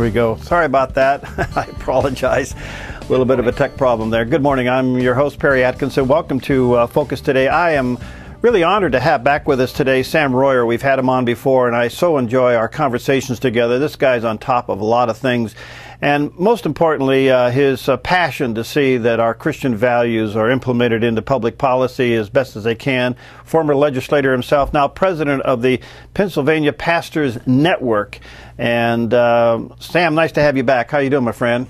we go. Sorry about that. I apologize. A little bit of a tech problem there. Good morning. I'm your host, Perry Atkinson. Welcome to Focus Today. I am really honored to have back with us today Sam Rohrer. We've had him on before, and I so enjoy our conversations together. This guy's on top of a lot of things. And most importantly, his passion to see that our Christian values are implemented into public policy as best as they can. Former legislator himself, now president of the Pennsylvania Pastors Network. And Sam, nice to have you back. How you doing, my friend?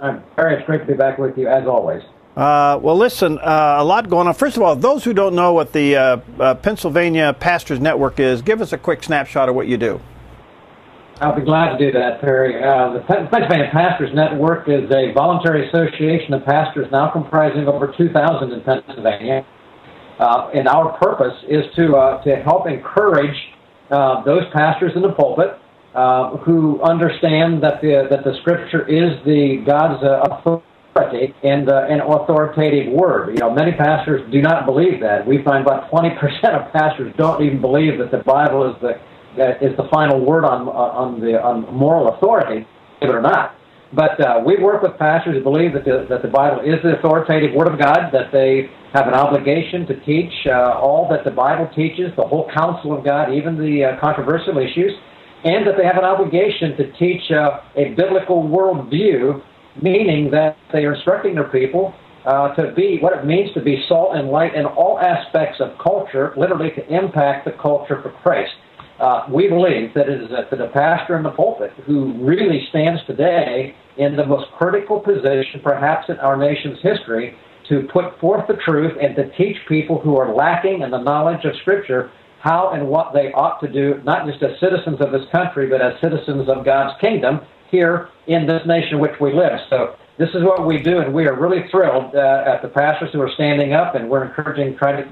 Barry, it's great to be back with you, as always. Well, listen, a lot going on. First of all, those who don't know what the Pennsylvania Pastors Network is, give us a quick snapshot of what you do. I'll be glad to do that, Perry. The Pennsylvania Pastors Network is a voluntary association of pastors now comprising over 2,000 in Pennsylvania. And our purpose is to help encourage those pastors in the pulpit who understand that the Scripture is the God's authority and an authoritative word. You know, many pastors do not believe that. We find about 20% of pastors don't even believe that the Bible is the final word on moral authority, believe it or not. But we work with pastors who believe that the Bible is the authoritative Word of God, that they have an obligation to teach all that the Bible teaches, the whole counsel of God, even the controversial issues, and that they have an obligation to teach a biblical worldview, meaning that they are instructing their people to be what it means to be salt and light in all aspects of culture, literally to impact the culture for Christ. We believe that it is the pastor in the pulpit who really stands today in the most critical position, perhaps in our nation's history, to put forth the truth and to teach people who are lacking in the knowledge of Scripture how and what they ought to do, not just as citizens of this country, but as citizens of God's kingdom here in this nation in which we live. So this is what we do, and we are really thrilled at the pastors who are standing up, and we're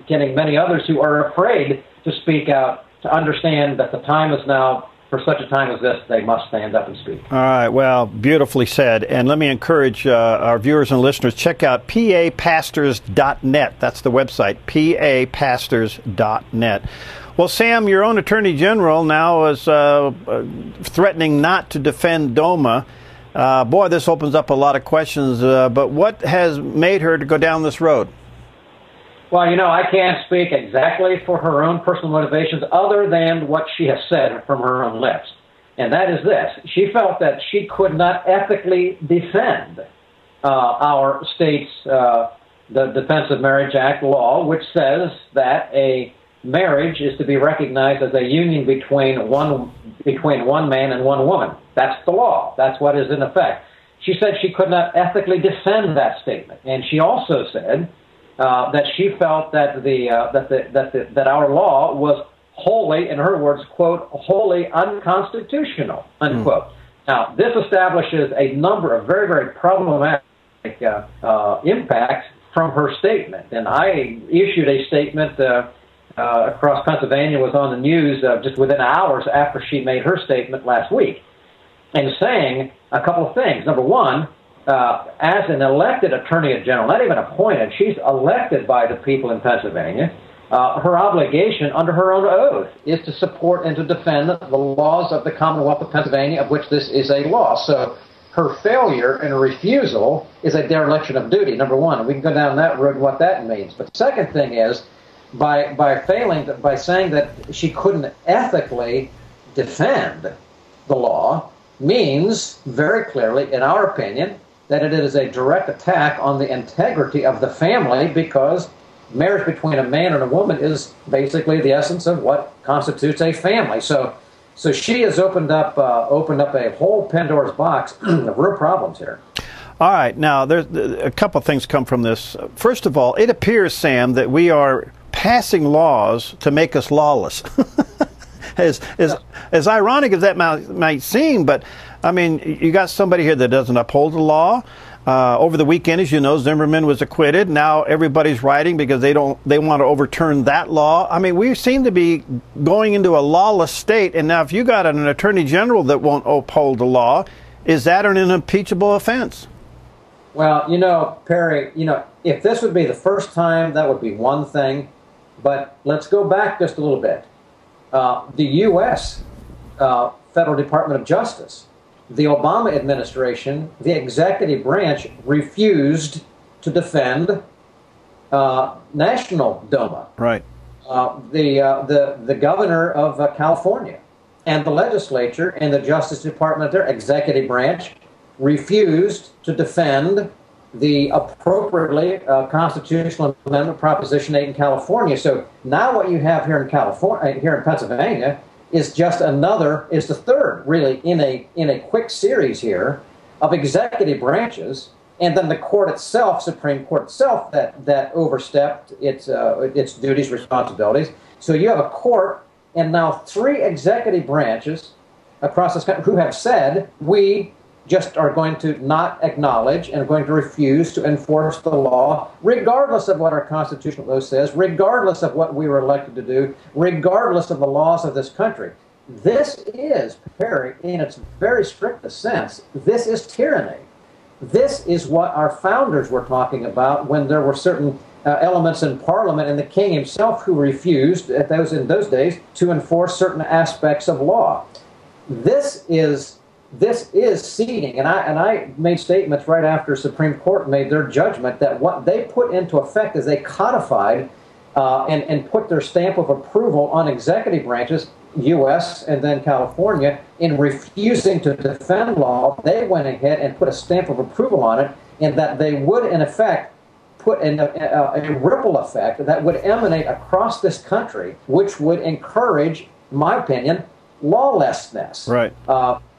getting many others who are afraid to speak out, to understand that the time is now, for such a time as this, they must stand up and speak. All right, well, beautifully said. And let me encourage our viewers and listeners, check out papastors.net. That's the website, papastors.net. Well, Sam, your own Attorney General now is threatening not to defend DOMA. Boy, this opens up a lot of questions, but what has made her to go down this road? Well, you know, I can't speak exactly for her own personal motivations other than what she has said from her own lips. And that is this. She felt that she could not ethically defend our state's the Defense of Marriage Act law, which says that a marriage is to be recognized as a union between one man and one woman. That's the law. That's what is in effect. She said she could not ethically defend that statement. And she also said that she felt that that our law was wholly, in her words, quote, wholly unconstitutional, unquote. Now, this establishes a number of very, very problematic impacts from her statement. And I issued a statement across Pennsylvania, was on the news just within hours after she made her statement last week, and saying a couple of things. Number one, as an elected Attorney General, not even appointed, she's elected by the people in Pennsylvania. Her obligation under her own oath is to support and to defend the laws of the Commonwealth of Pennsylvania, of which this is a law. So her failure and refusal is a dereliction of duty, number one. And we can go down that road and what that means. But the second thing is, by saying that she couldn't ethically defend the law, means very clearly, in our opinion, that it is a direct attack on the integrity of the family, because marriage between a man and a woman is basically the essence of what constitutes a family. So she has opened up a whole Pandora's box of real problems here. All right, now there's a couple of things come from this. First of all, it appears, Sam, that we are passing laws to make us lawless. As ironic as that might seem, but I mean, you got somebody here that doesn't uphold the law. Over the weekend, as you know, Zimmerman was acquitted. Now everybody's writing because they want to overturn that law. I mean, we seem to be going into a lawless state. And now, if you got an Attorney General that won't uphold the law, is that an impeachable offense? Well, you know, Perry, you know, if this would be the first time, that would be one thing. But let's go back just a little bit. The U.S. Federal Department of Justice the Obama administration, the executive branch, refused to defend national DOMA. Right. The governor of California and the legislature and the Justice Department, their executive branch, refused to defend the appropriately constitutional amendment Proposition 8 in California. So now what you have here in California, here in Pennsylvania, is just is the third, really, in a quick series here of executive branches, and then the court itself, Supreme Court itself, that overstepped its duties, responsibilities. So you have a court and now three executive branches across this country who have said, we just are going to not acknowledge and are going to refuse to enforce the law, regardless of what our constitutional oath says, regardless of what we were elected to do, regardless of the laws of this country. This is, Perry, in its very strictest sense, this is tyranny. This is what our founders were talking about when there were certain elements in Parliament and the king himself who refused in those days to enforce certain aspects of law. This is ceding, and I made statements right after Supreme Court made their judgment that what they put into effect is they codified and put their stamp of approval on executive branches, U.S. and then California, in refusing to defend law. They went ahead and put a stamp of approval on it, and that they would, in effect, put in a ripple effect that would emanate across this country, which would encourage, in my opinion, lawlessness. Right.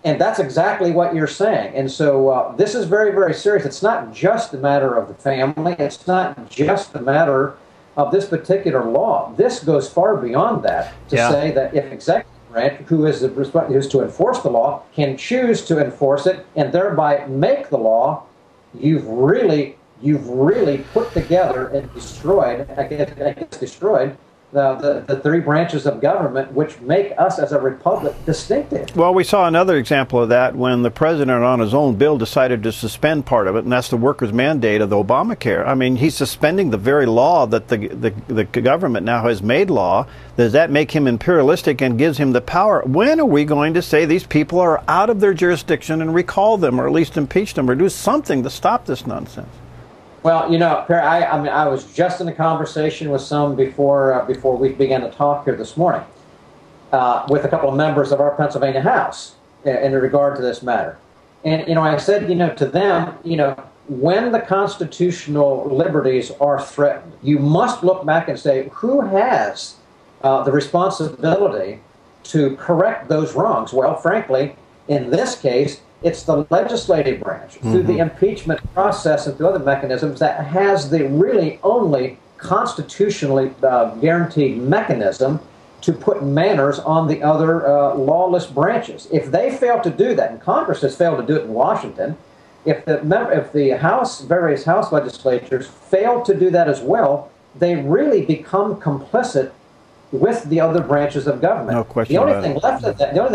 And that's exactly what you're saying. And so this is very, very serious. It's not just a matter of the family. It's not just a matter of this particular law. This goes far beyond that to say that if executive branch, who is to enforce the law, can choose to enforce it and thereby make the law, you've really put together and destroyed, the three branches of government which make us as a republic distinctive. Well, we saw another example of that when the president on his own bill decided to suspend part of it, and that's the workers' mandate of the Obamacare. I mean, he's suspending the very law that the government now has made law. Does that make him imperialistic and gives him the power? When are we going to say these people are out of their jurisdiction and recall them, or at least impeach them, or do something to stop this nonsense? Well, you know, Perry, I was just in a conversation with some before we began to talk here this morning with a couple of members of our Pennsylvania House in regard to this matter. And, you know, I said, you know, to them, you know, when the constitutional liberties are threatened, you must look back and say, who has the responsibility to correct those wrongs? Well, frankly, in this case, it's the legislative branch, through the impeachment process and through other mechanisms, that has the really only constitutionally guaranteed mechanism to put manners on the other lawless branches. If they fail to do that, and Congress has failed to do it in Washington, if the various House legislatures fail to do that as well, they really become complicit with the other branches of government. No question. The only thing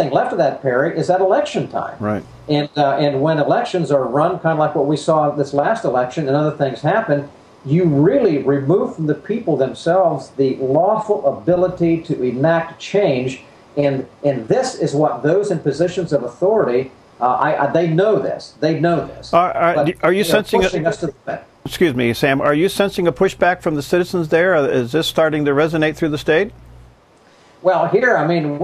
left of that, Perry, is at election time. Right. And when elections are run, kind of like what we saw this last election, and other things happen, you really remove from the people themselves the lawful ability to enact change. And this is what those in positions of authority, they know this. They know this. Are you sensing pushing us to the back? Excuse me, Sam. Are you sensing a pushback from the citizens there? Is this starting to resonate through the state? Well, here, I mean,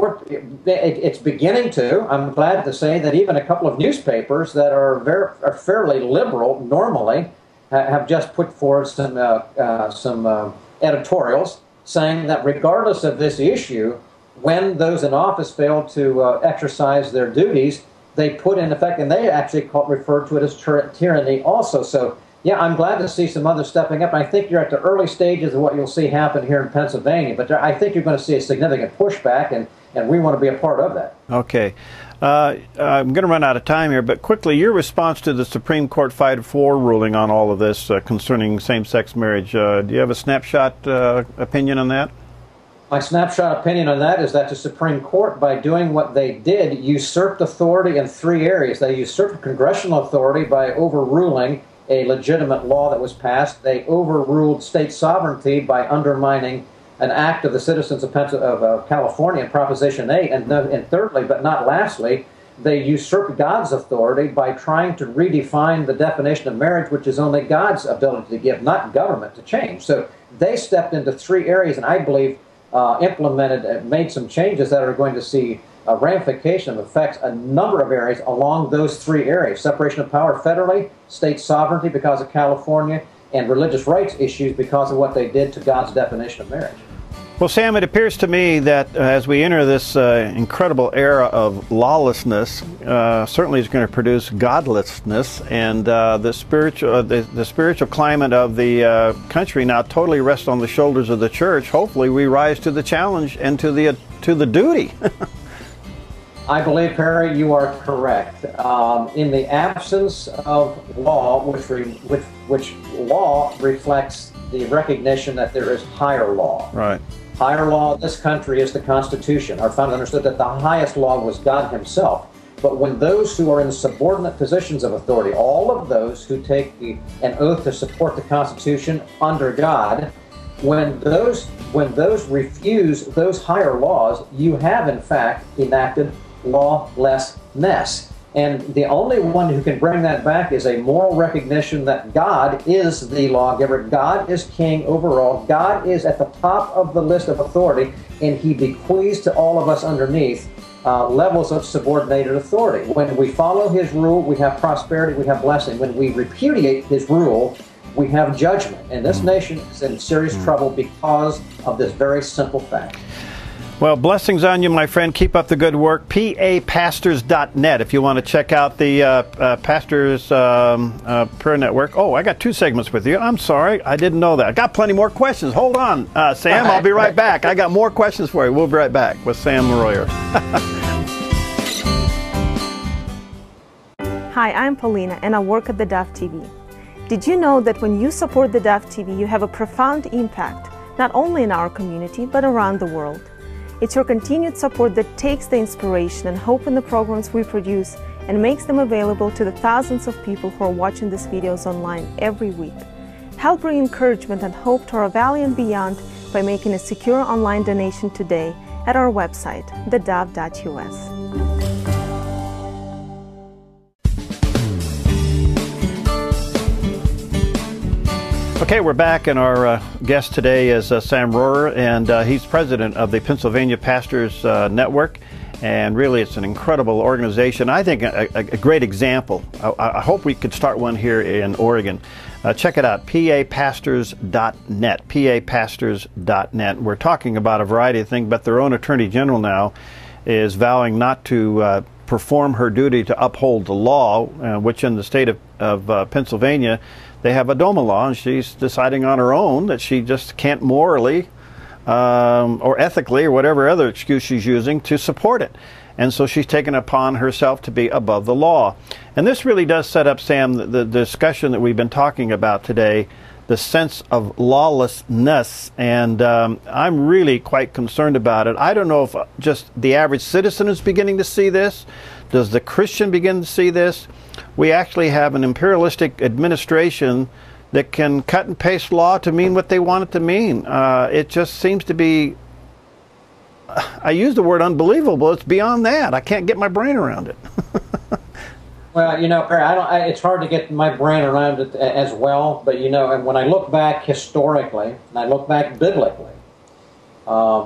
it's beginning to. I'm glad to say that even a couple of newspapers that are fairly liberal normally have just put forward some editorials saying that regardless of this issue, when those in office fail to exercise their duties, they put in effect, and they actually refer to it as tyranny also. So, yeah, I'm glad to see some others stepping up. I think you're at the early stages of what you'll see happen here in Pennsylvania, but I think you're going to see a significant pushback, and we want to be a part of that. Okay. I'm going to run out of time here, but quickly, your response to the Supreme Court 5-4 ruling on all of this concerning same-sex marriage. Do you have a snapshot opinion on that? My snapshot opinion on that is that the Supreme Court, by doing what they did, usurped authority in three areas. They usurped congressional authority by overruling a legitimate law that was passed. They overruled state sovereignty by undermining an act of the citizens of California, Proposition 8. And thirdly, but not lastly, they usurped God's authority by trying to redefine the definition of marriage, which is only God's ability to give, not government to change. So they stepped into 3 areas, and I believe made some changes that are going to see ramification of effects a number of areas along those 3 areas: separation of power federally, state sovereignty because of California, and religious rights issues because of what they did to God's definition of marriage. Well, Sam, it appears to me that as we enter this incredible era of lawlessness, certainly is going to produce godlessness, and the spiritual climate of the country now totally rests on the shoulders of the church. Hopefully, we rise to the challenge and to the duty. I believe, Perry, you are correct. In the absence of law, which law reflects the recognition that there is higher law. Right. Higher law in this country is the Constitution. Our founders understood that the highest law was God himself. But when those who are in subordinate positions of authority, all of those who take an oath to support the Constitution under God, when those refuse those higher laws, you have in fact enacted lawlessness. And the only one who can bring that back is a moral recognition that God is the lawgiver. God is king over all. God is at the top of the list of authority, and he bequeaths to all of us underneath levels of subordinated authority. When we follow his rule, we have prosperity, we have blessing. When we repudiate his rule, we have judgment. And this nation is in serious trouble because of this very simple fact. Well, blessings on you, my friend. Keep up the good work. PAPastors.net if you want to check out the Pastors Prayer Network. Oh, I got 2 segments with you. I'm sorry. I didn't know that. I got plenty more questions. Hold on, Sam. I'll be right back. I got more questions for you. We'll be right back with Sam Rohrer. Hi, I'm Paulina, and I work at theDove TV. Did you know that when you support theDove TV, you have a profound impact, not only in our community, but around the world? It's your continued support that takes the inspiration and hope in the programs we produce and makes them available to the thousands of people who are watching these videos online every week. Help bring encouragement and hope to our valley and beyond by making a secure online donation today at our website, thedove.us. Okay, we're back, and our guest today is Sam Rohrer, and he's president of the Pennsylvania Pastors Network, and really it's an incredible organization. I think a great example. I hope we could start one here in Oregon. Check it out, PAPastors.net, PAPastors.net. We're talking about a variety of things, but their own Attorney General now is vowing not to perform her duty to uphold the law, which in the state of Pennsylvania, they have a DOMA law, and she's deciding on her own that she just can't morally or ethically or whatever other excuse she's using to support it. And so she's taken upon herself to be above the law. And this really does set up, Sam, the discussion that we've been talking about today, the sense of lawlessness, and I'm really quite concerned about it. I don't know if just the average citizen is beginning to see this. Does the Christian begin to see this? We actually have an imperialistic administration that can cut and paste law to mean what they want it to mean. It just seems to be, I use the word unbelievable, it's beyond that. I can't get my brain around it. Well, you know, Perry, it's hard to get my brain around it as well, but you know, and when I look back historically, and I look back biblically,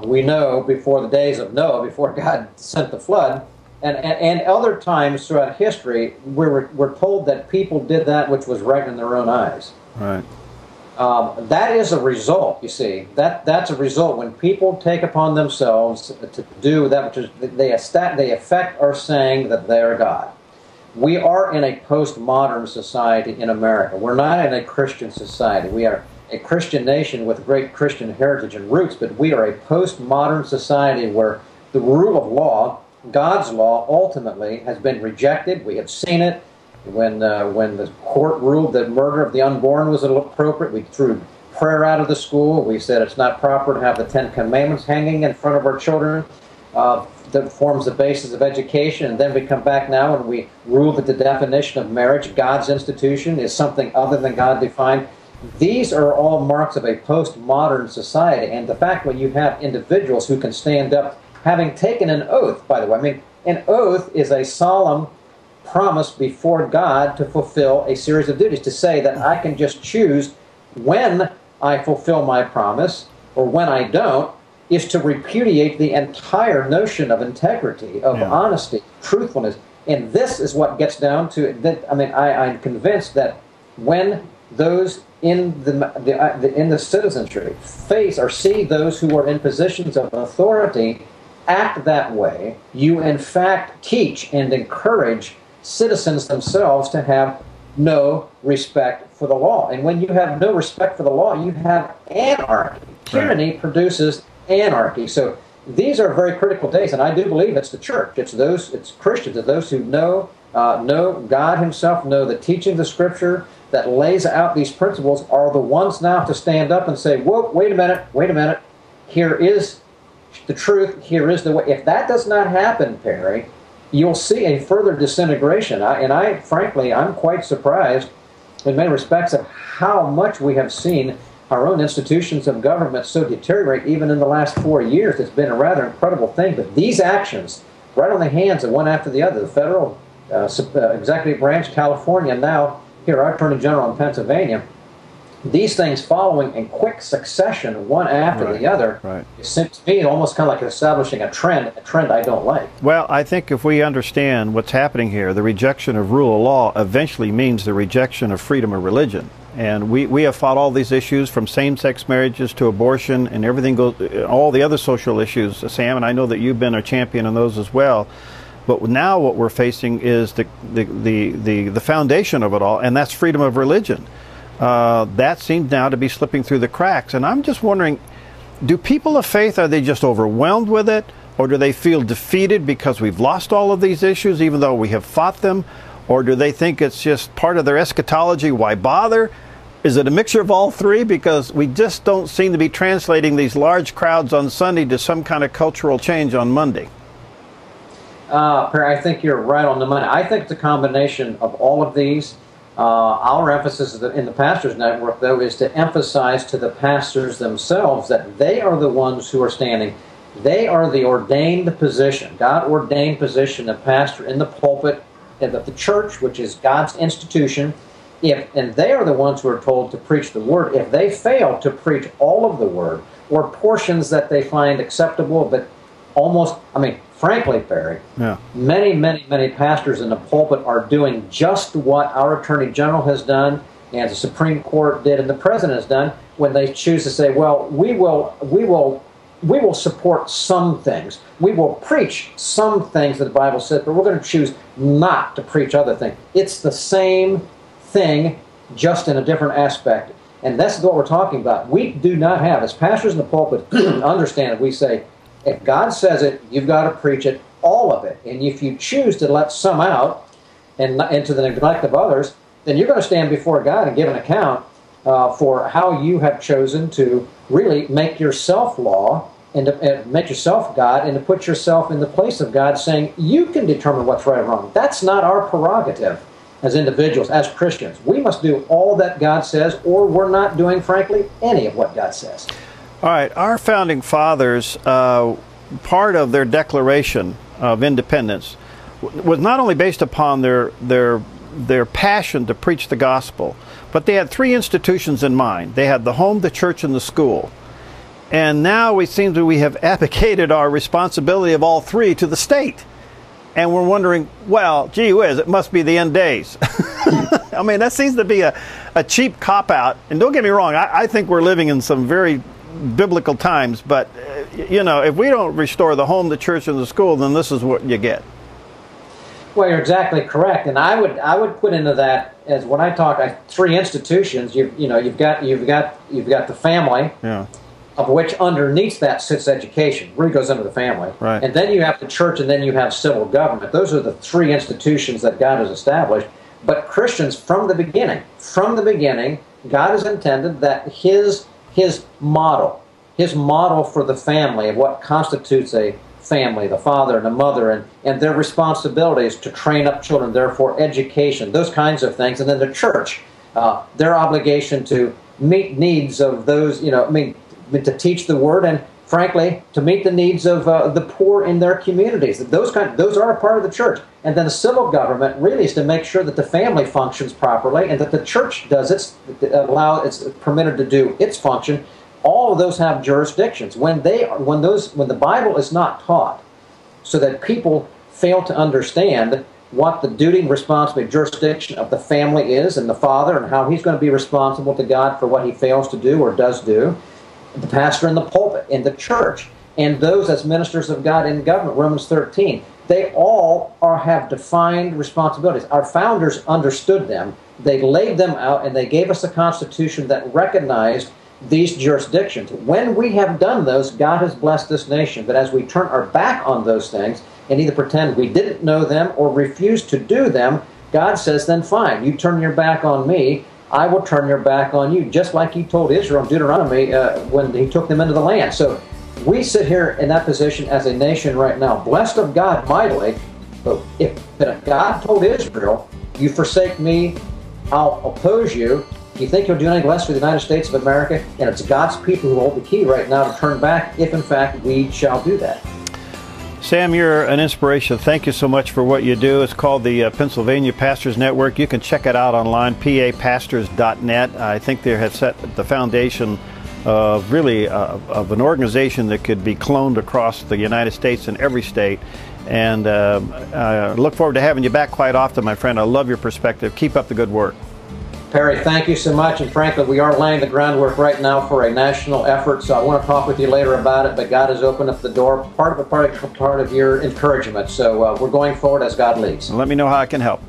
we know before the days of Noah, before God sent the flood, and other times throughout history, we're told that people did that which was right in their own eyes. Right. That is a result, you see. That's a result when people take upon themselves to do that which is, they affect our saying that they are God. We are in a postmodern society in America. We're not in a Christian society. We are a Christian nation with great Christian heritage and roots, but we are a postmodern society where the rule of law, God's law, ultimately has been rejected. We have seen it. When the court ruled that murder of the unborn was appropriate, we threw prayer out of the school. We said it's not proper to have the 10 Commandments hanging in front of our children. That forms the basis of education. And then we come back now and we rule that the definition of marriage, God's institution, is something other than God defined. These are all marks of a postmodern society. And the fact when you have individuals who can stand up, having taken an oath, by the way, I mean, An oath is a solemn promise before God to fulfill a series of duties, to say that I can just choose when I fulfill my promise or when I don't, is to repudiate the entire notion of integrity, of honesty, truthfulness. And this is what gets down to that. I mean, I'm convinced that when those in the citizenry face or see those who are in positions of authority act that way, you in fact teach and encourage citizens themselves to have no respect for the law. And when you have no respect for the law, you have anarchy. Tyranny produces anarchy. So these are very critical days, and I do believe it's the church. It's Christians, it's those who know God himself, know the teachings of Scripture that lays out these principles, are the ones now to stand up and say, whoa, wait a minute, here is the truth, here is the way. If that does not happen, Perry, you'll see a further disintegration. Frankly, I'm quite surprised in many respects of how much we have seen our own institutions of government so deteriorate even in the last 4 years. It's been a rather incredible thing. But these actions, right on the hands of one after the other, the federal executive branch, California, now here our Attorney General in Pennsylvania, these things following in quick succession, one after the other, it seems to me almost kind of like establishing a trend I don't like. Well, I think if we understand what's happening here, the rejection of rule of law eventually means the rejection of freedom of religion. And we have fought all these issues from same-sex marriages to abortion and everything goes, all the other social issues, Sam, and I know that you've been a champion on those as well. But now what we're facing is the foundation of it all, and that's freedom of religion. That seems now to be slipping through the cracks. And I'm just wondering, do people of faith, are they just overwhelmed with it? Or do they feel defeated because we've lost all of these issues even though we have fought them? Or do they think it's just part of their eschatology? Why bother? Is it a mixture of all three? Because we just don't seem to be translating these large crowds on Sunday to some kind of cultural change on Monday. Perry, I think you're right on the money. I think it's a combination of all of these. Our emphasis in the Pastors Network, though, is to emphasize to the pastors themselves that they are the ones who are standing. They are the ordained position, God-ordained position of pastor in the pulpit of the church, which is God's institution. And they are the ones who are told to preach the Word. If they fail to preach all of the Word, or portions that they find acceptable, but almost, frankly, Perry, many pastors in the pulpit are doing just what our Attorney General has done, and the Supreme Court did, and the President has done, when they choose to say, well, we will support some things. We will preach some things that the Bible says, but we're going to choose not to preach other things. It's the same thing, just in a different aspect. And that's what we're talking about. We do not have, as pastors in the pulpit, understand it, we say, if God says it, you've got to preach it, all of it. And if you choose to let some out and to the neglect of others, then you're going to stand before God and give an account for how you have chosen to really make yourself law and to make yourself God and to put yourself in the place of God, saying you can determine what's right or wrong. That's not our prerogative as individuals, as Christians. We must do all that God says, or we're not doing, frankly, any of what God says. All right, our founding fathers, part of their Declaration of Independence was not only based upon their passion to preach the gospel, but they had three institutions in mind. They had the home, the church, and the school. And now it seems that we have abdicated our responsibility of all three to the state. And we're wondering, well, gee whiz, it must be the end days. That seems to be a cheap cop-out. And don't get me wrong, I think we're living in some very biblical times, but if we don't restore the home, the church, and the school, then this is what you get. Well, you're exactly correct, and I would put into that, as when I talk three institutions. You've got the family, of which underneath that sits education. Really goes under the family, right. And then you have the church, and then you have civil government. Those are the three institutions that God has established. But Christians, from the beginning, God has intended that His model for the family of what constitutes a family, the father and the mother, and their responsibilities to train up children, therefore education, those kinds of things. And then the church, their obligation to meet needs of those, to teach the Word and frankly, to meet the needs of the poor in their communities. Those are a part of the church. And then the civil government really is to make sure that the family functions properly and that the church does it's permitted to do its function. All of those have jurisdictions. When the Bible is not taught, so that people fail to understand what the duty and responsibility, jurisdiction of the family is, and the father, and how he's going to be responsible to God for what he fails to do or does do, the pastor in the pulpit, in the church, and those as ministers of God in government, Romans 13, they all have defined responsibilities. Our founders understood them. They laid them out, and they gave us a constitution that recognized these jurisdictions. When we have done those, God has blessed this nation. But as we turn our back on those things and either pretend we didn't know them or refuse to do them, God says, then fine, you turn your back on me, I will turn your back on you, just like he told Israel in Deuteronomy when he took them into the land. So we sit here in that position as a nation right now, blessed of God mightily, but if God told Israel, you forsake me, I'll oppose you, do you think he'll do anything less for the United States of America? And it's God's people who hold the key right now to turn back, if in fact we shall do that. Sam, you're an inspiration. Thank you so much for what you do. It's called the Pennsylvania Pastors Network. You can check it out online, papastors.net. I think they have set the foundation of really of an organization that could be cloned across the United States and every state. And I look forward to having you back quite often, my friend. I love your perspective. Keep up the good work. Perry, thank you so much, and frankly, we are laying the groundwork right now for a national effort, so I want to talk with you later about it, but God has opened up the door, part of your encouragement, so we're going forward as God leads. Let me know how I can help.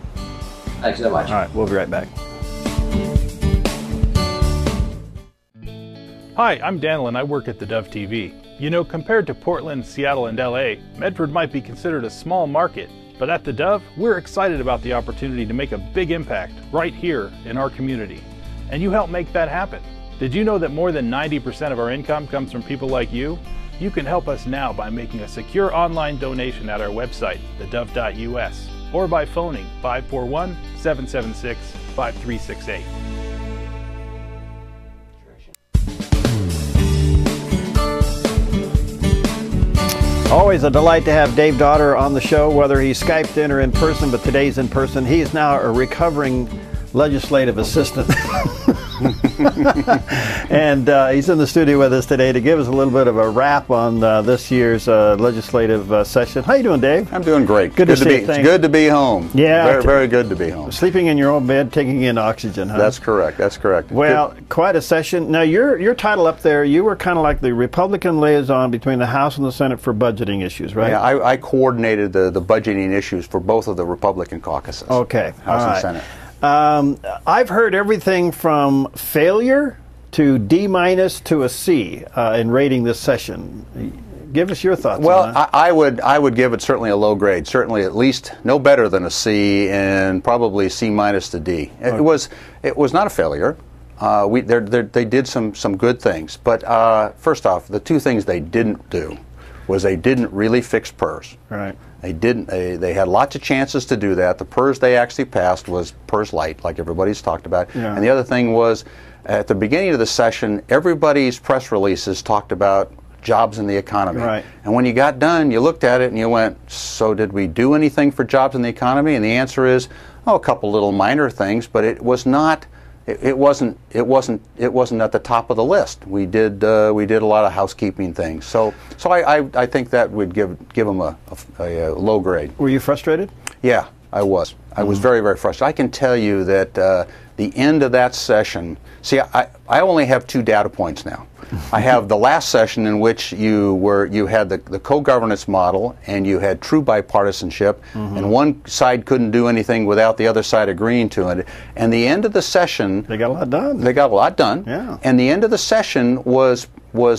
Thanks so much. All right, we'll be right back. Hi, I'm Daniel, and I work at theDove TV. You know, compared to Portland, Seattle, and LA, Medford might be considered a small market. But at theDove, we're excited about the opportunity to make a big impact right here in our community. And you help make that happen. Did you know that more than 90% of our income comes from people like you? You can help us now by making a secure online donation at our website, thedove.us, or by phoning 541-776-5368. Always a delight to have Dave Dotterrer on the show, whether he's Skyped in or in person, but today's in person. He is now a recovering legislative assistant. And he's in the studio with us today to give us a little bit of a wrap on this year's legislative session. How you doing, Dave? I'm doing great. Good to see you. It's good to be home. Yeah. Very, very good to be home. Sleeping in your own bed, taking in oxygen, huh? That's correct. That's correct. Well, quite a session. Now, your title up there, you were kind of like the Republican liaison between the House and the Senate for budgeting issues, right? Yeah, I coordinated the budgeting issues for both of the Republican caucuses. Okay. House and Senate. I've heard everything from failure to D- to a C in rating this session. Give us your thoughts. Well, on that. I would give it certainly a low grade. Certainly at least no better than a C, and probably C- to D. Okay. It was not a failure. They did some good things, but first off, the two things they didn't do was they didn't really fix PERS. Right. They didn't. They had lots of chances to do that. The PERS they actually passed was PERS light, like everybody's talked about. Yeah. And the other thing was, at the beginning of the session, everybody's press releases talked about jobs in the economy. Right. And when you got done, you looked at it and you went, so did we do anything for jobs in the economy? And the answer is, a couple little minor things, but it was not. It wasn't at the top of the list. We did a lot of housekeeping things. So I think that would give them a low grade. Were you frustrated? Yeah, I was. I was very, very frustrated. I can tell you that the end of that session. See, I only have 2 data points now. I have the last session in which you had the co-governance model and you had true bipartisanship, and one side couldn't do anything without the other side agreeing to it. And the end of the session, They got a lot done. They got a lot done. Yeah. And the end of the session was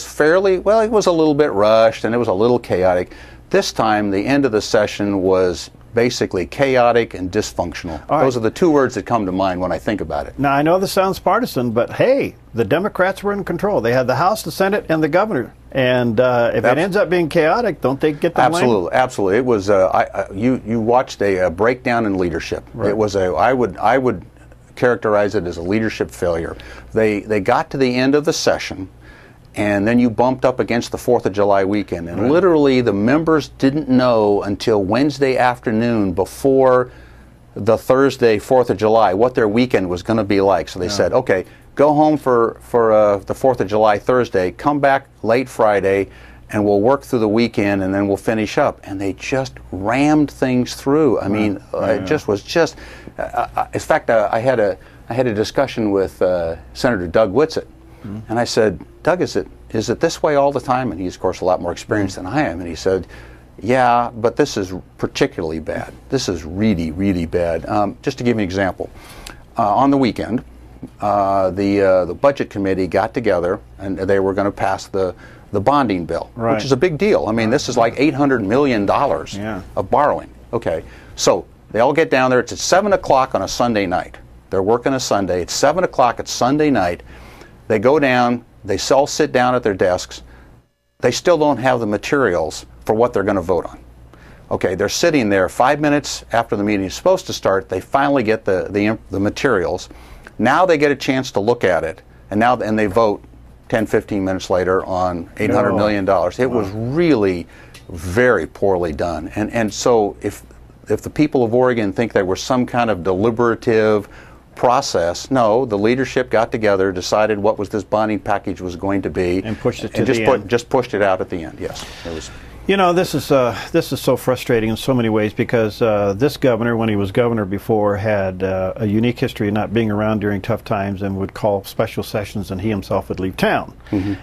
fairly, well, it was a little bit rushed and it was a little chaotic. This time, the end of the session was basically chaotic and dysfunctional. Those are the 2 words that come to mind when I think about it. Now, I know this sounds partisan, but hey, the Democrats were in control. They had the House, the Senate, and the governor. And if it ends up being chaotic, don't they get the blame? Absolutely, absolutely. It was you watched a breakdown in leadership. Right. It was I would characterize it as a leadership failure. They got to the end of the session, and then you bumped up against the 4th of July weekend. And literally the members didn't know until Wednesday afternoon before the Thursday, 4th of July, what their weekend was going to be like. So they said, okay, go home for the 4th of July Thursday, come back late Friday, and we'll work through the weekend, and then we'll finish up. And they just rammed things through. I mean, it just was just. In fact, I had a discussion with Senator Doug Whitsitt, and I said, Doug, is it this way all the time? And he's, of course, a lot more experienced than I am. And he said, yeah, but this is particularly bad. This is really, really bad. Just to give you an example, on the weekend, the Budget Committee got together, and they were going to pass the bonding bill, which is a big deal. I mean, this is like $800 million of borrowing. Okay, so they all get down there. It's at 7 o'clock on a Sunday night. They're working a Sunday. It's 7 o'clock. It's Sunday night. They go down. They all sit down at their desks. They still don't have the materials for what they're going to vote on. Okay, they're sitting there 5 minutes after the meeting is supposed to start. They finally get the materials. Now they get a chance to look at it, and they vote 10, 15 minutes later on $800 million. It was really very poorly done. And so if the people of Oregon think there was some kind of deliberative process, no, the leadership got together, decided what was this bonding package was going to be, and pushed it to the end. Just pushed it out at the end. Yes, it was. You know, this is so frustrating in so many ways, because this governor, when he was governor before, had a unique history of not being around during tough times and would call special sessions, and he himself would leave town.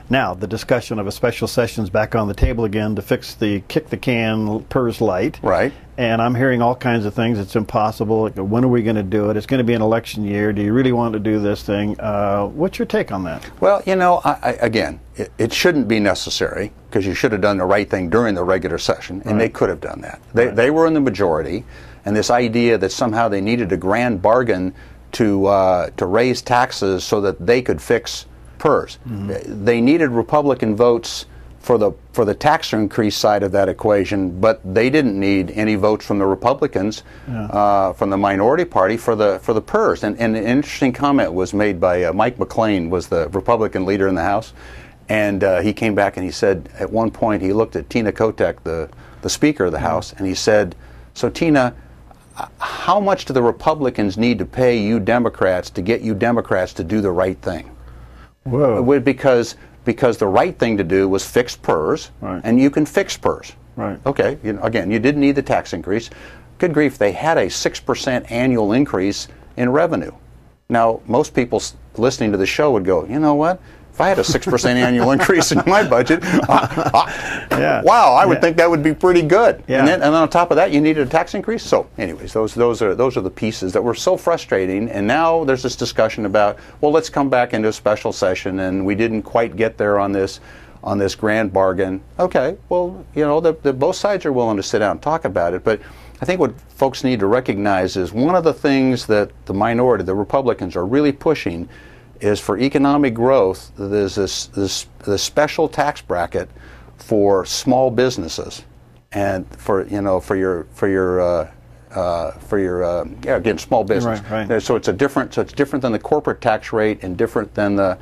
Now, the discussion of a special session is back on the table again to fix the kick the can PERS light. Right. And I'm hearing all kinds of things. It's impossible. When are we going to do it? It's going to be an election year. Do you really want to do this thing? What's your take on that? Well, you know, again, it shouldn't be necessary, because you should have done the right thing during the regular session, and they could have done that. They were in the majority, and this idea that somehow they needed a grand bargain to raise taxes so that they could fix PERS. They needed Republican votes for the tax increase side of that equation, but they didn't need any votes from the Republicans, from the minority party for the PERS. And an interesting comment was made by Mike McLean, was the Republican leader in the House, and he came back and he said, at one point he looked at Tina Kotek, the Speaker of the House, and he said, so Tina, how much do the Republicans need to pay you Democrats to get you Democrats to do the right thing? Whoa. Because the right thing to do was fix PERS, and you can fix PERS. Okay, again, you didn't need the tax increase. Good grief, they had a 6% annual increase in revenue. Now, most people listening to the show would go, you know what? If I had a 6% annual increase in my budget, wow, I would think that would be pretty good. And then on top of that, you needed a tax increase. So, anyways, those are the pieces that were so frustrating. And now there's this discussion about, well, let's come back into a special session, and we didn't quite get there on this grand bargain. Okay, well, you know, both sides are willing to sit down and talk about it, but I think what folks need to recognize is one of the things that the minority, the Republicans, are really pushing is for economic growth. There's this special tax bracket for small businesses, and for your again, small business. So it's different than the corporate tax rate, and different than the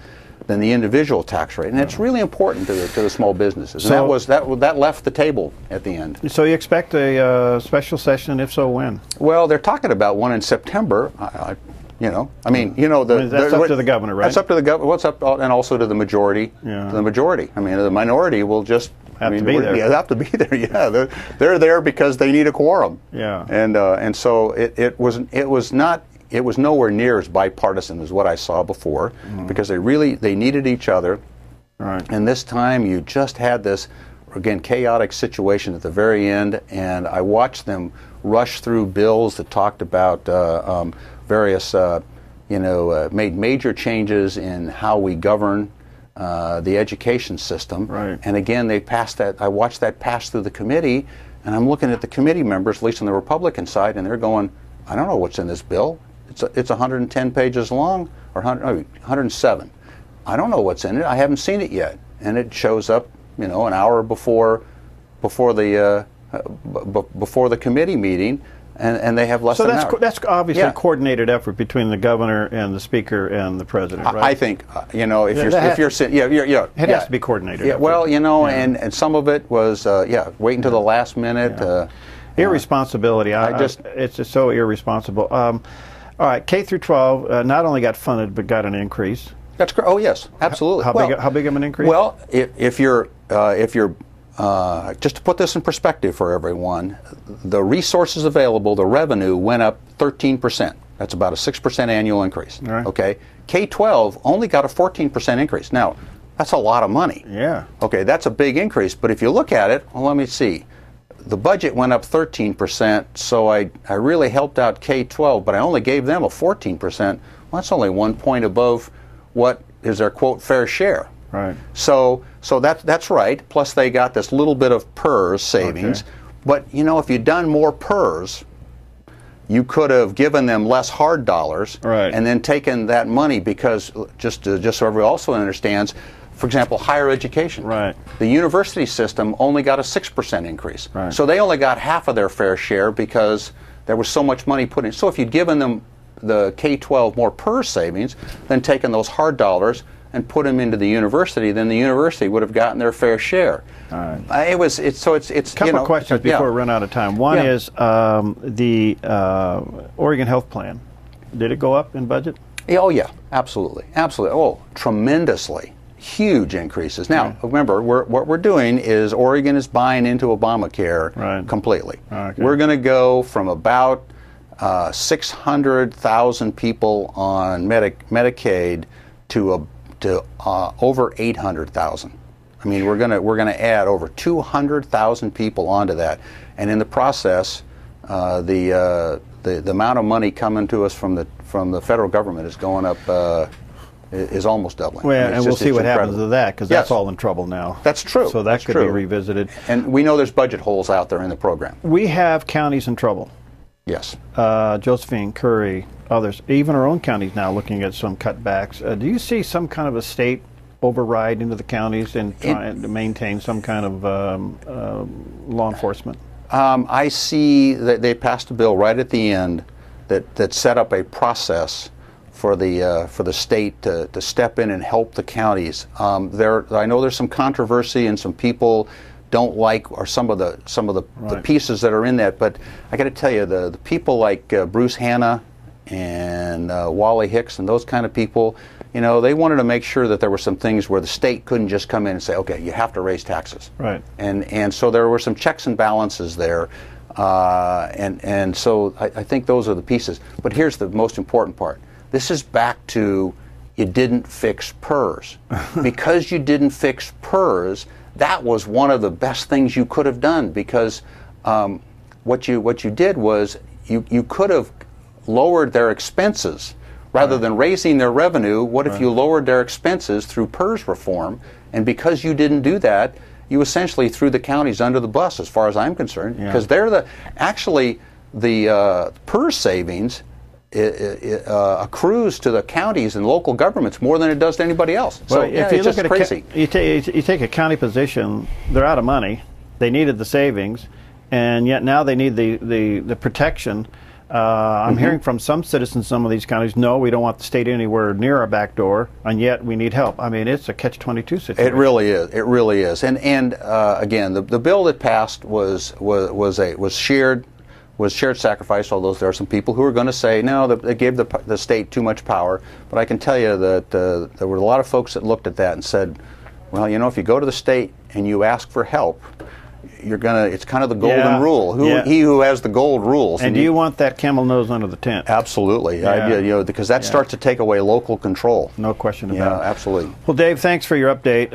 individual tax rate, and it's really important to the small businesses. So and that left the table at the end. So you expect a special session? If so, when? Well, they're talking about one in September. That's up to the governor, right? That's up to the governor. What's up, and also to the majority. To the majority. I mean, the minority will just have to be there. Yeah, have to be there. Yeah, they're there because they need a quorum. Yeah. And so it was nowhere near as bipartisan as what I saw before, because they needed each other. Right. And this time you just had this, again, chaotic situation at the very end, and I watched them rush through bills that talked about various, made major changes in how we govern the education system. Right. And again, they passed that. I watched that pass through the committee, and I'm looking at the committee members, at least on the Republican side, and they're going, I don't know what's in this bill. It's 110 pages long, or 107. I don't know what's in it. I haven't seen it yet. And it shows up, an hour before the committee meeting. and they have less than an hour. So that's obviously a coordinated effort between the governor and the speaker and the president, right? I think, you know, if you're sitting, it has to be coordinated. Yeah, well, you know, and some of it was, wait until the last minute. Irresponsibility. It's just so irresponsible. All right, K through 12 not only got funded but got an increase. That's correct. Oh yes, absolutely. How big of an increase? Well, if you're just to put this in perspective for everyone, the resources available, the revenue went up 13%. That's about a 6% annual increase. Right. Okay, K-12 only got a 14% increase. Now, that's a lot of money. Yeah. Okay, that's a big increase. But if you look at it, well, let me see. The budget went up 13%, so I really helped out K-12, but I only gave them a 14%. Well, that's only 1 point above what is their, quote, fair share. Right. So that's right. Plus they got this little bit of PERS savings. Okay. But, you know, if you'd done more PERS, you could have given them less hard dollars, right, and then taken that money, because just so everybody also understands, for example, higher education. Right. The university system only got a 6% increase. Right. So they only got half of their fair share because there was so much money put in. So if you'd given them the K-12 more PERS savings, then taken those hard dollars and put them into the university, then the university would have gotten their fair share. All right. It's couple of questions before we run out of time. One is the Oregon Health Plan. Did it go up in budget? Oh yeah, absolutely, absolutely. Oh, tremendously, huge increases. Now remember, what we're doing is Oregon is buying into Obamacare completely. Okay. We're going to go from about 600,000 people on Medicaid to over 800,000. I mean, we're gonna add over 200,000 people onto that, and in the process, the amount of money coming to us from the federal government is going up, is almost doubling. Well, I mean, and we'll see what happens to that, because that's all in trouble now. That's true. So that could be revisited. And we know there's budget holes out there in the program. We have counties in trouble. Yes. Josephine, Curry, others, even our own counties now looking at some cutbacks. Do you see some kind of a state override into the counties and trying to maintain some kind of law enforcement? I see that they passed a bill right at the end that set up a process for the state to step in and help the counties. I know there's some controversy and some people don't like, or some of the pieces that are in that, but I got to tell you, the people like Bruce Hanna and Wally Hicks and those kind of people, you know, they wanted to make sure that there were some things where the state couldn't just come in and say, okay, you have to raise taxes. Right. And so there were some checks and balances there, and so I think those are the pieces. But here's the most important part. This is back to, you didn't fix PERS. Because you didn't fix PERS, that was one of the best things you could have done, because what you did was you could have lowered their expenses rather than raising their revenue. What if you lowered their expenses through PERS reform? And because you didn't do that, you essentially threw the counties under the bus, as far as I'm concerned, because they're the PERS savings accrues to the counties and local governments more than it does to anybody else. Well, So if you it's look just at crazy. you take a county position, they're out of money. They needed the savings, and yet now they need the protection. I'm hearing from some citizens, some of these counties, no, we don't want the state anywhere near our back door, and yet we need help. I mean, it's a catch-22 situation. It really is. It really is. And again, the bill that passed was shared sacrifice, although there are some people who are going to say, no, they gave the state too much power. But I can tell you that there were a lot of folks that looked at that and said, well, you know, if you go to the state and you ask for help, it's kind of the golden rule. He who has the gold rules. And do you want that camel nose under the tent? Absolutely. Because that starts to take away local control. No question about it. Yeah, absolutely. Well, Dave, thanks for your update.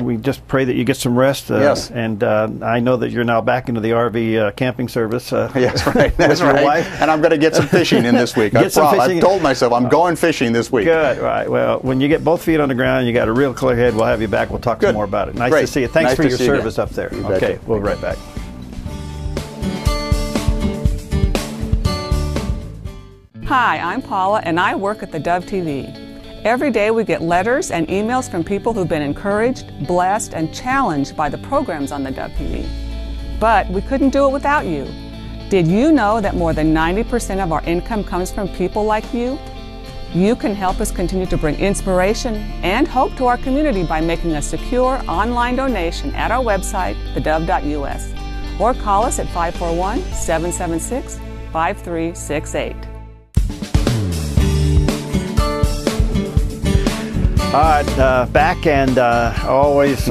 We just pray that you get some rest. Yes. And I know that you're now back into the RV camping service. Yes, right. That's with your right. wife. And I'm going to get some fishing in this week. I've told myself I'm going fishing this week. Good. Right. Well, when you get both feet on the ground, you got a real clear head, we'll have you back. We'll talk some more about it. Nice to see you. Thanks for your service up there. Okay, we'll be right back. Hi, I'm Paula, and I work at theDove TV. Every day we get letters and emails from people who've been encouraged, blessed, and challenged by the programs on theDove TV. But we couldn't do it without you. Did you know that more than 90% of our income comes from people like you? You can help us continue to bring inspiration and hope to our community by making a secure online donation at our website, thedove.us, or call us at 541-776-5368. All right, back and always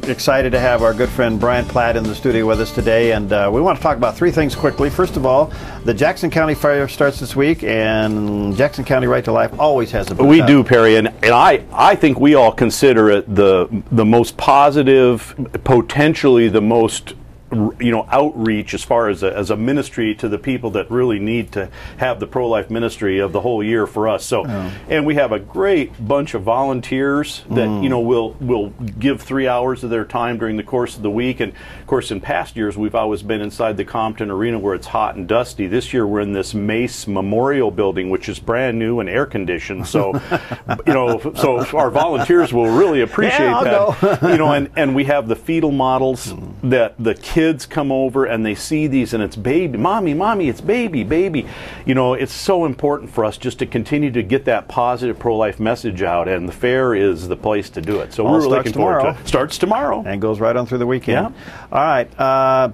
excited to have our good friend Bryan Platt in the studio with us today, and we want to talk about three things quickly. First of all, the Jackson County Fair starts this week, and Jackson County Right to Life always has a booth. We do, Perry, and I think we all consider it the most positive, potentially the most outreach as far as a ministry to the people that really need to have the pro-life ministry of the whole year for us. So, and we have a great bunch of volunteers that will give 3 hours of their time during the course of the week. And of course, in past years, we've always been inside the Compton Arena where it's hot and dusty. This year, we're in this Mace Memorial Building, which is brand new and air conditioned. So, so our volunteers will really appreciate that. And we have the fetal models that the kids come over and they see these, and it's baby, mommy, it's baby. It's so important for us just to continue to get that positive pro-life message out, and the fair is the place to do it. So we're looking forward to it. Starts tomorrow and goes right on through the weekend. Yeah. All right.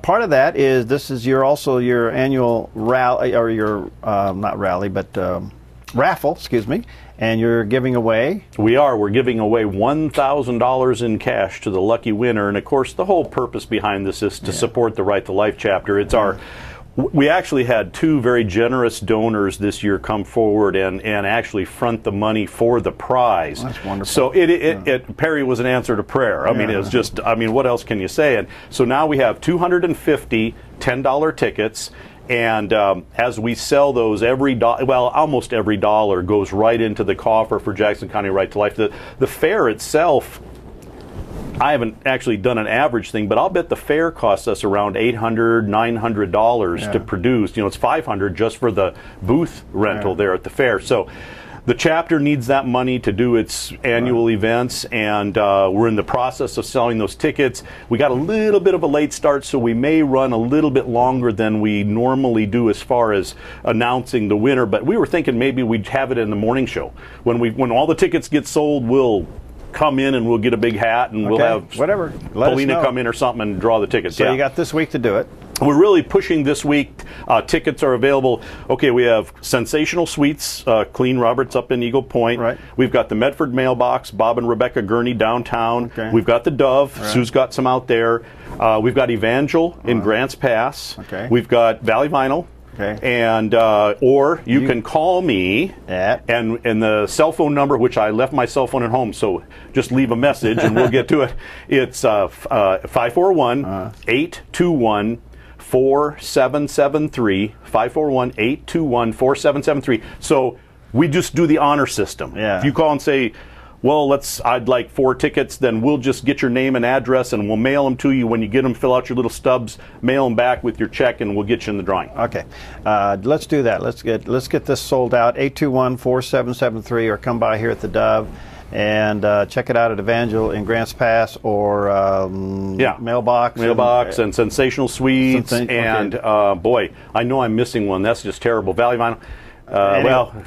Part of that is this is also your annual rally, or your not rally, but raffle. Excuse me. And you're giving away? We're giving away $1,000 in cash to the lucky winner. And of course, the whole purpose behind this is to support the Right to Life chapter. It's we actually had two very generous donors this year come forward and actually front the money for the prize. That's wonderful. So Perry was an answer to prayer. I mean, it was just, what else can you say? And so now we have 250 $10 tickets. And as we sell those, almost every dollar goes right into the coffer for Jackson County Right to Life. The fair itself, I haven't actually done an average thing, but I'll bet the fair costs us around $800, $900 to produce. It's $500 just for the booth rental there at the fair. So the chapter needs that money to do its annual events, and we're in the process of selling those tickets. We got a little bit of a late start, so we may run a little bit longer than we normally do as far as announcing the winner, but we were thinking maybe we'd have it in the morning show. When all the tickets get sold, we'll come in and we'll get a big hat, and we'll have Paulina come in or something and draw the tickets. So you got this week to do it. We're really pushing this week. Tickets are available. Okay, we have Sensational Sweets, Clean Roberts up in Eagle Point. Right. We've got the Medford Mailbox, Bob and Rebecca Gurney downtown. Okay. We've got the Dove. Right. Sue's got some out there. We've got Evangel in Grants Pass. Okay. We've got Valley Vinyl. Okay. And or you can call me and the cell phone number, which I left my cell phone at home, so just leave a message and we'll get to it. It's 541-821-4773, 541-821-4773. So we just do the honor system. Yeah. If you call and say, well, I'd like 4 tickets, then we'll just get your name and address and we'll mail them to you. When you get them, fill out your little stubs, mail them back with your check, and we'll get you in the drawing. Okay. Let's do that. Let's get this sold out. 821-4773, or come by here at the Dove and check it out at Evangel in Grants Pass, or Mailbox and Sensational Sweets. Boy, I know I'm missing one. That's just terrible. Valley Vinyl.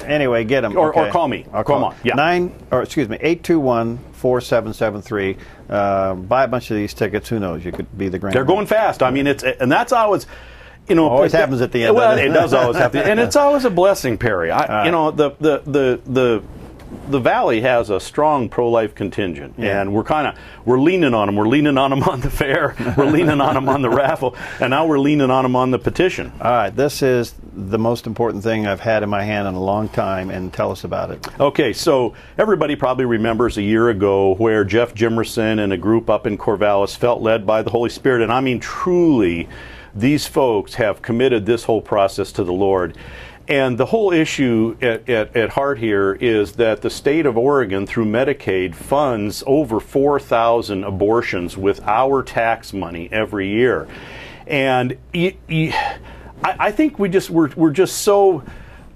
Anyway, get them. Or call me. Or come on. Yeah. 821-477-3. Buy a bunch of these tickets. Who knows? You could be the grand. They're going fast. I mean, and that's always, always happens at the end. Well, it does always happen, and it's always a blessing, Perry. The Valley has a strong pro-life contingent, and we're leaning on them. We're leaning on them on the fair. We're leaning on them on the raffle, and now we're leaning on them on the petition. All right, this is the most important thing I've had in my hand in a long time, and tell us about it. Okay, so everybody probably remembers a year ago where Jeff Jimerson and a group up in Corvallis felt led by the Holy Spirit, and I mean truly, these folks have committed this whole process to the Lord. And the whole issue at heart here is that the state of Oregon, through Medicaid, funds over 4,000 abortions with our tax money every year. And I think we're just so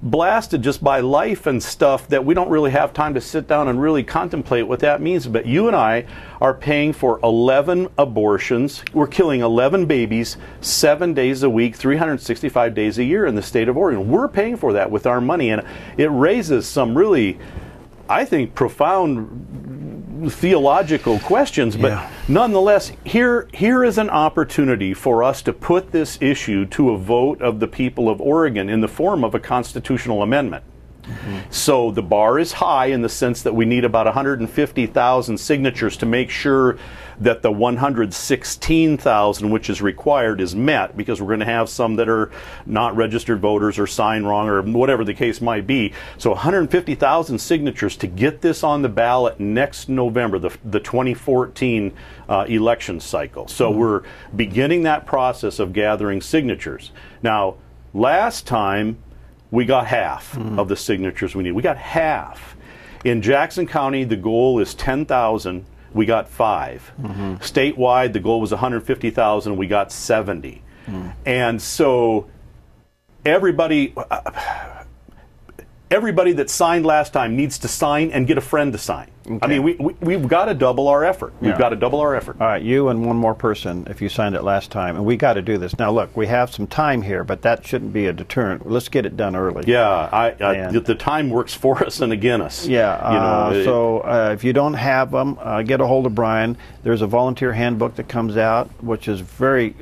blasted just by life and stuff that we don't really have time to sit down and really contemplate what that means. But you and I are paying for 11 abortions. We're killing 11 babies 7 days a week, 365 days a year in the state of Oregon. We're paying for that with our money, and it raises some really, I think, profound theological questions. But nonetheless, here is an opportunity for us to put this issue to a vote of the people of Oregon in the form of a constitutional amendment. So the bar is high in the sense that we need about 150,000 signatures to make sure that the 116,000 which is required is met, because we're going to have some that are not registered voters or sign wrong or whatever the case might be. So 150,000 signatures to get this on the ballot next November, the 2014 election cycle. So we're beginning that process of gathering signatures. Now, last time we got half of the signatures we need. We got half. In Jackson County, the goal is 10,000. We got 5. Statewide, the goal was 150,000. We got 70. And so everybody that signed last time needs to sign and get a friend to sign. I mean, we've got to double our effort. We've got to double our effort. All right, you and one more person, if you signed it last time, and we got to do this. Now, look, we have some time here, but that shouldn't be a deterrent. Let's get it done early. Yeah, the time works for us and against us. Yeah, so if you don't have them, get a hold of Bryan. There's a volunteer handbook that comes out, which is very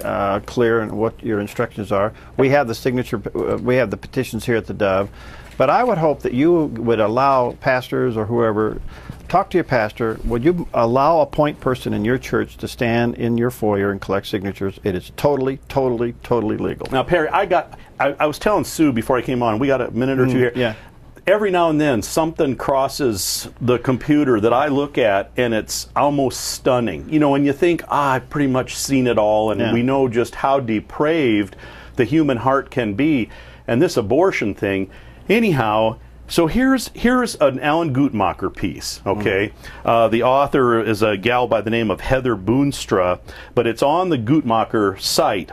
clear in what your instructions are. We have the signature, we have the petitions here at the Dove. But I would hope that you would allow pastors or whoever, talk to your pastor. Would you allow a point person in your church to stand in your foyer and collect signatures? It is totally, totally, totally legal. Now, Perry, I was telling Sue before I came on, we got a minute or two here. Yeah. Every now and then something crosses the computer that I look at and it's almost stunning. You know, and you think, I've pretty much seen it all, and we know just how depraved the human heart can be. And this abortion thing, anyhow, so here's an Alan Guttmacher piece, okay? The author is a gal by the name of Heather Boonstra, but it's on the Guttmacher site.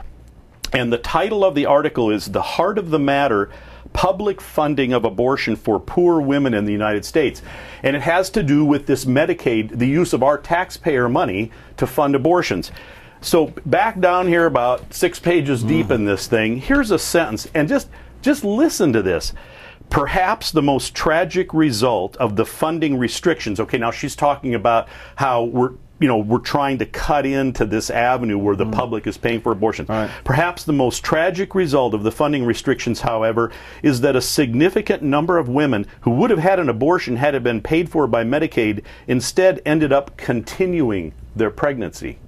And the title of the article is "The Heart of the Matter, Public Funding of Abortion for Poor Women in the United States." And it has to do with this Medicaid, the use of our taxpayer money to fund abortions. So back down here about 6 pages deep in this thing, here's a sentence, and just listen to this. "Perhaps the most tragic result of the funding restrictions." Okay, now she's talking about how we're trying to cut into this avenue where the public is paying for abortion. "Perhaps the most tragic result of the funding restrictions, however, is that a significant number of women who would have had an abortion had it been paid for by Medicaid instead ended up continuing their pregnancy."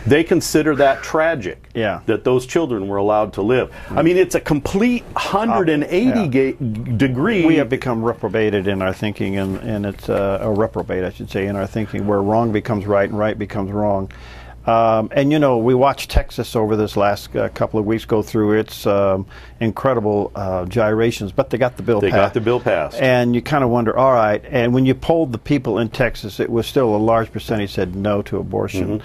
They consider that tragic, that those children were allowed to live. I mean, it's a complete 180 degree. We have become reprobated in our thinking, and it's a reprobate, I should say, in our thinking, where wrong becomes right and right becomes wrong. And you know, we watched Texas over this last couple of weeks go through its incredible gyrations, but they got the bill passed. They got the bill passed. And you kind of wonder, all right, and when you polled the people in Texas, it was still a large percentage said no to abortion.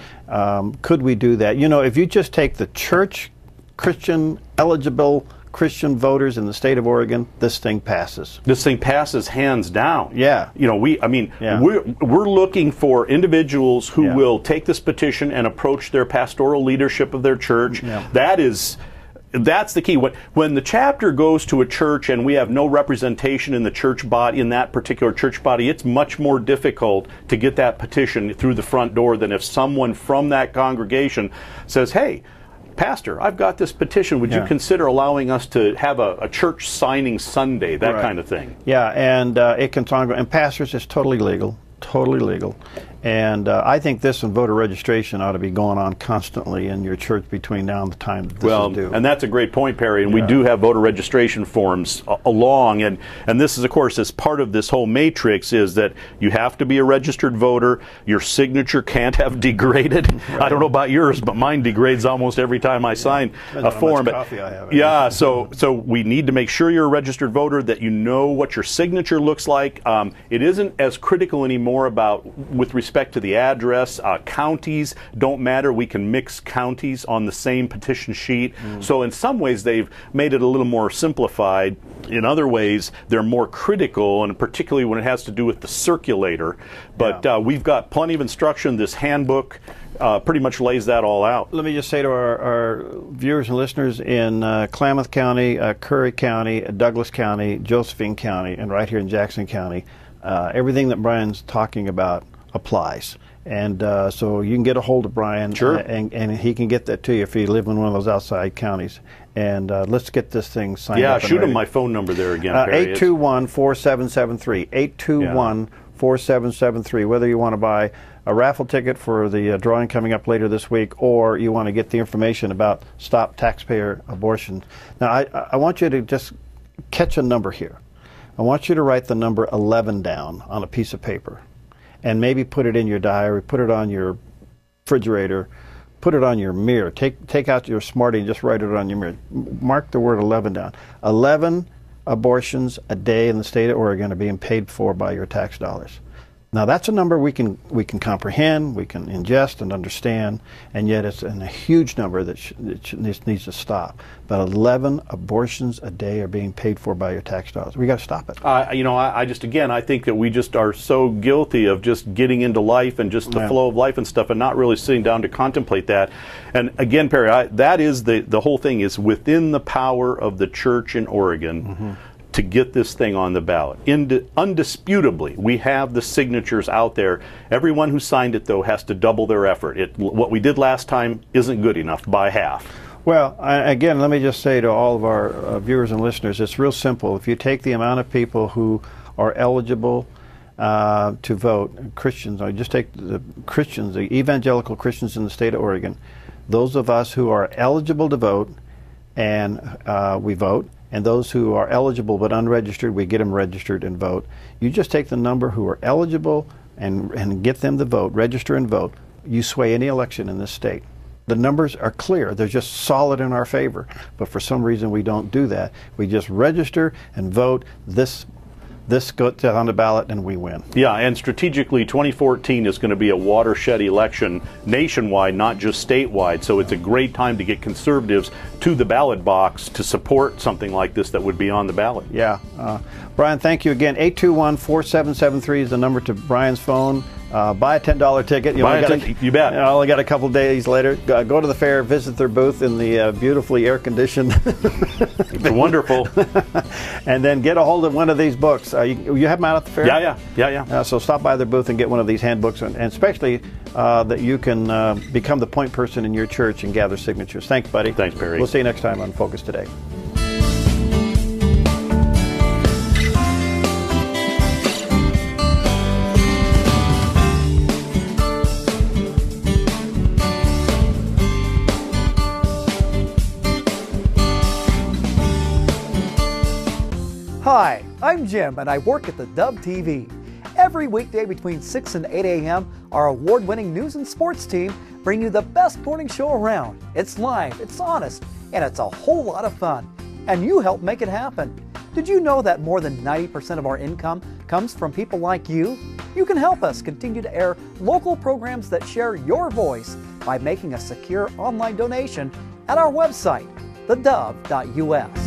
Could we do that? You know, if you just take the church, Christian, eligible Christian voters in the state of Oregon, this thing passes. This thing passes hands down. Yeah. You know, we're looking for individuals who will take this petition and approach their pastoral leadership of their church. That's the key. When the chapter goes to a church and we have no representation in the church body, in that particular church body, it's much more difficult to get that petition through the front door than if someone from that congregation says, "Hey, Pastor, I've got this petition. Would you consider allowing us to have a church signing Sunday?" That kind of thing. Yeah, and it can talk. And pastors, it's totally legal. Totally legal. And I think this and voter registration ought to be going on constantly in your church between now and the time that this is due. And that's a great point, Perry. And we do have voter registration forms along. And this is, of course, as part of this whole matrix, is that you have to be a registered voter. Your signature can't have degraded. I don't know about yours, but mine degrades almost every time I sign a form. How much coffee I have. So we need to make sure you're a registered voter, that you know what your signature looks like. It isn't as critical anymore with respect respect to the address. Counties don't matter. We can mix counties on the same petition sheet. So in some ways they've made it a little more simplified. In other ways they're more critical, and particularly when it has to do with the circulator. But we've got plenty of instruction. This handbook pretty much lays that all out. Let me just say to our viewers and listeners in Klamath County, Curry County, Douglas County, Josephine County, and right here in Jackson County, everything that Bryan's talking about applies. And so you can get a hold of Bryan, sure, and he can get that to you if you live in one of those outside counties. And let's get this thing signed up. Yeah, shoot him my phone number there again, Perry. 821-4773. 821-4773. Whether you want to buy a raffle ticket for the drawing coming up later this week, or you want to get the information about Stop Taxpayer Abortion. Now, I want you to just catch a number here. I want you to write the number 11 down on a piece of paper, and maybe put it in your diary, put it on your refrigerator, put it on your mirror. Take out your Smartie and just write it on your mirror. Mark the word 11 down. 11 abortions a day in the state of Oregon are being paid for by your tax dollars. Now that's a number we can comprehend, we can ingest and understand, and yet it's a huge number that needs to stop. But 11 abortions a day are being paid for by your tax dollars. We got to stop it. You know, I think that we just are so guilty of just getting into life and just the flow of life and stuff, and not really sitting down to contemplate that. And again, Perry, that is the whole thing is within the power of the church in Oregon. To get this thing on the ballot. Undisputably, we have the signatures out there. Everyone who signed it, though, has to double their effort. What we did last time isn't good enough, by half. Well, again, let me just say to all of our viewers and listeners, it's real simple. If you take the amount of people who are eligible to vote, Christians, or just take the Christians, the evangelical Christians in the state of Oregon, those of us who are eligible to vote, and we vote, and those who are eligible but unregistered, we get them registered and vote. You just take the number who are eligible and get them to vote, register and vote. You sway any election in this state. The numbers are clear. They're just solid in our favor. But for some reason we don't do that. We just register and vote. This goes on the ballot and we win. Yeah, and strategically 2014 is going to be a watershed election nationwide, not just statewide. So it's a great time to get conservatives to the ballot box to support something like this that would be on the ballot. Yeah. Bryan, thank you again. 821-4773 is the number to Bryan's phone. Buy a $10 ticket. You bet. You only got a couple days later. Go to the fair, visit their booth in the beautifully air-conditioned. It's wonderful. And then get a hold of one of these books. You have them out at the fair? Yeah. So stop by their booth and get one of these handbooks, and especially that you can become the point person in your church and gather signatures. Thanks, buddy. Thanks, Perry. We'll see you next time on Focus Today. Hi, I'm Jim and I work at theDove TV. Every weekday between 6 and 8 a.m., our award-winning news and sports team bring you the best morning show around. It's live, it's honest, and it's a whole lot of fun. And you help make it happen. Did you know that more than 90% of our income comes from people like you? You can help us continue to air local programs that share your voice by making a secure online donation at our website, thedove.us.